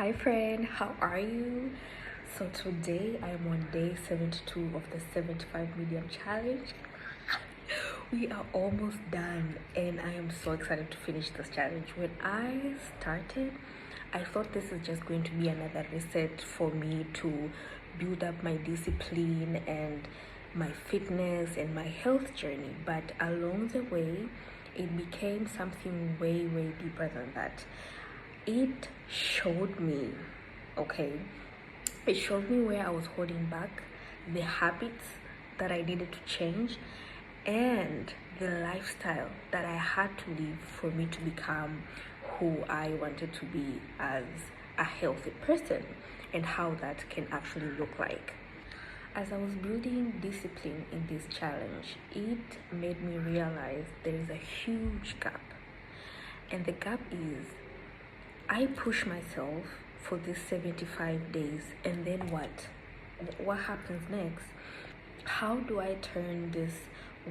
Hi friend, how are you? So today I am on day 72 of the 75 medium challenge. We are almost done and I am so excited to finish this challenge. When I started, I thought this is just going to be another reset for me to build up my discipline and my fitness and my health journey, but along the way it became something way deeper than that. It showed me, okay, it showed me where I was holding back, the habits that I needed to change, and the lifestyle that I had to live for me to become who I wanted to be as a healthy person, and how that can actually look like. As I was building discipline in this challenge, it made me realize there is a huge gap. And the gap is I push myself for these 75 days, and then what? What happens next? How do I turn this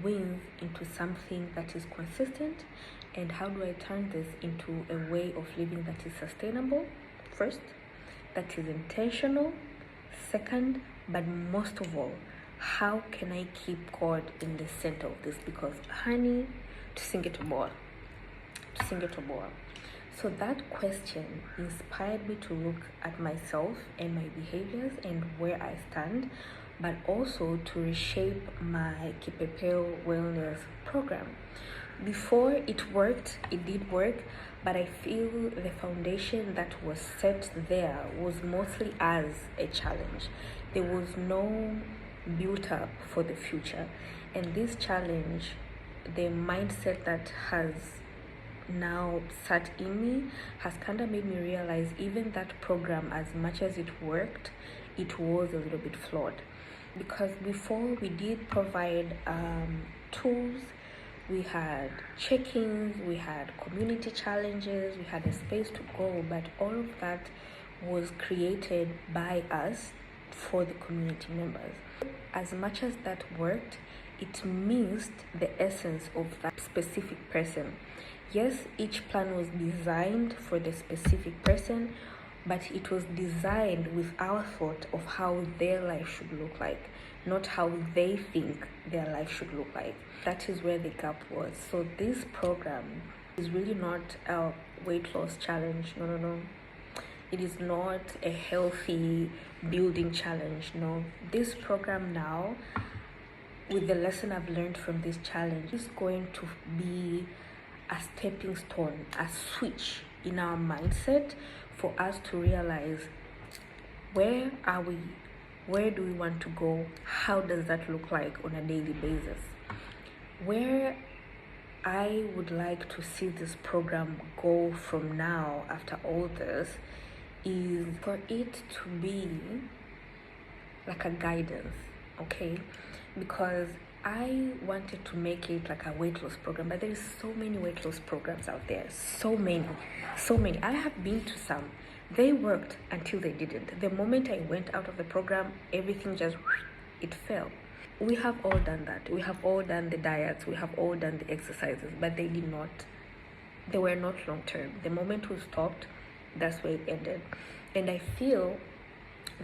wins into something that is consistent? And how do I turn this into a way of living that is sustainable? First, that is intentional. Second, but most of all, how can I keep God in the center of this? Because honey, to sing it more. So that question inspired me to look at myself and my behaviors and where I stand, but also to reshape my Kipepeo Wellness program. Before it worked, it did work, but I feel the foundation that was set there was mostly as a challenge. There was no built up for the future. And this challenge, the mindset that has now sat in me, has kind of made me realize even that program, as much as it worked, it was a little bit flawed. Because before we did provide tools, we had check-ins, we had community challenges, we had a space to go, but all of that was created by us for the community members. As much as that worked, it missed the essence of that specific person. Yes, each plan was designed for the specific person, but it was designed with our thought of how their life should look like, not how they think their life should look like. That is where the gap was. So this program is really not a weight loss challenge. No. It is not a healthy building challenge. No. This program now, with the lesson I've learned from this challenge, is going to be a stepping stone, a switch in our mindset for us to realize, where are we? Where do we want to go? How does that look like on a daily basis? Where I would like to see this program go from now after all this is for it to be like a guidance, okay? Because I wanted to make it like a weight loss program, but there is so many weight loss programs out there. So many. I have been to some. They worked until they didn't. The moment I went out of the program, everything just, it fell. We have all done that. We have all done the diets. We have all done the exercises, but they did not. They were not long term. The moment we stopped, that's where it ended. And I feel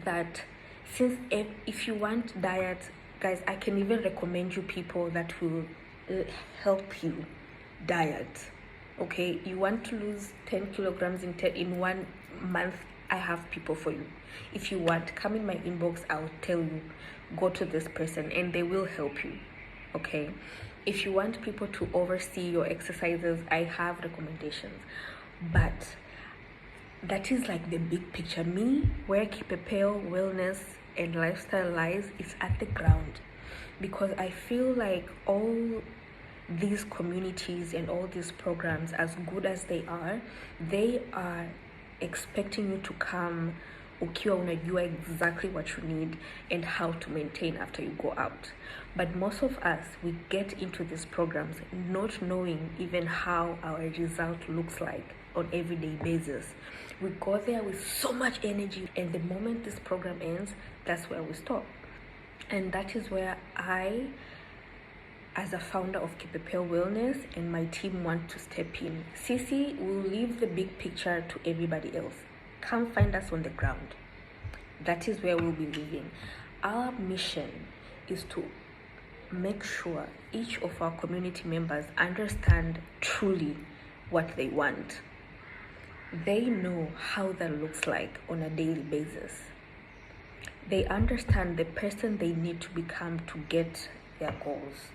that since if you want diet, guys, I can even recommend you people that will help you diet. Okay, you want to lose 10 kilograms in 1 month, I have people for you. If you want, come in my inbox, I'll tell you, go to this person and they will help you. Okay, if you want people to oversee your exercises, I have recommendations. But that is like the big picture. Me, where Kipepeo Wellness and lifestyle lies is at the ground, because I feel like all these communities and all these programs, as good as they are expecting you to come ukiwa unajua exactly what you need and how to maintain after you go out. But most of us, we get into these programs not knowing even how our result looks like on everyday basis. We go there with so much energy, and the moment this program ends, that's where we stop. And that is where I, as a founder of Kipepeo Wellness, and my team want to step in. Sisi will leave the big picture to everybody else. come find us on the ground. That is where we'll be living. Our mission is to make sure each of our community members understand truly what they want. They know how that looks like on a daily basis. They understand the person they need to become to get their goals.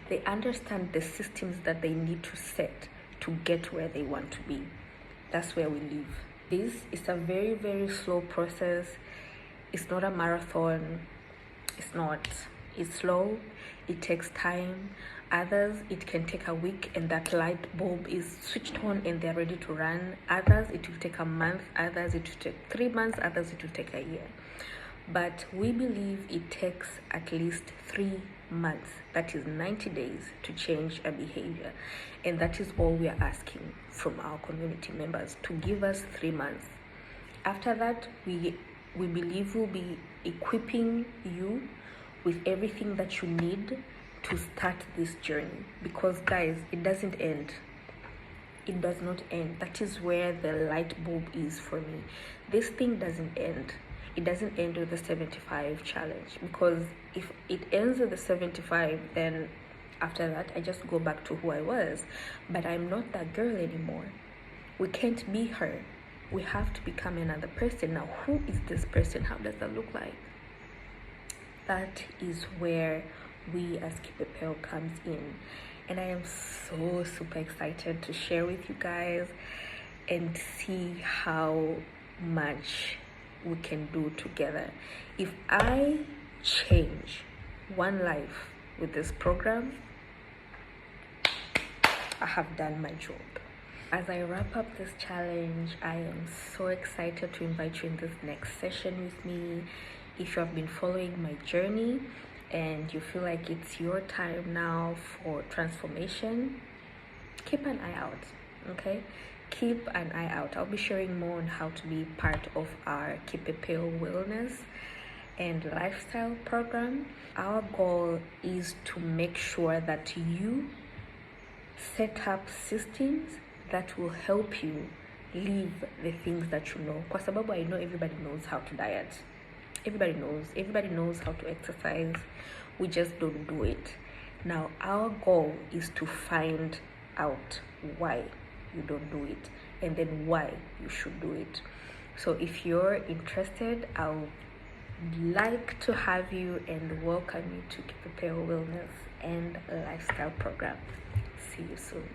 They understand the systems that they need to set to get where they want to be. That's where we live. This is a very, very slow process. It's not a marathon. It's slow. It takes time. Others, it can take a week and that light bulb is switched on and they're ready to run. Others, it will take a month. Others, it will take 3 months. Others, it will take a year. But we believe it takes at least 3 months, that is 90 days, to change a behavior. And that is all we are asking from our community members, to give us 3 months. After that, we believe we'll be equipping you with everything that you need to start this journey. Because guys, it doesn't end. It does not end. That is where the light bulb is for me. This thing doesn't end. It doesn't end with the 75 challenge, because if it ends with the 75, then after that I just go back to who I was. But I'm not that girl anymore. We can't be her. We have to become another person. Now, who is this person? How does that look like? That is where we as Kipepeo comes in. And I am so super excited to share with you guys and see how much we can do together. If I change one life with this program, I have done my job. As I wrap up this challenge, I am so excited to invite you in this next session with me. If you have been following my journey and you feel like it's your time now for transformation, keep an eye out, okay? Keep an eye out. I'll be sharing more on how to be part of our Kipepeo Wellness and lifestyle program. Our goal is to make sure that you set up systems that will help you live the things that you know. Kwa sababu I know everybody knows how to diet. Everybody knows how to exercise. We just don't do it. Now, our goal is to find out why you don't do it, and then why you should do it. So if you're interested, I would like to have you and welcome you to Kipepeo Wellness and Lifestyle Program. See you soon.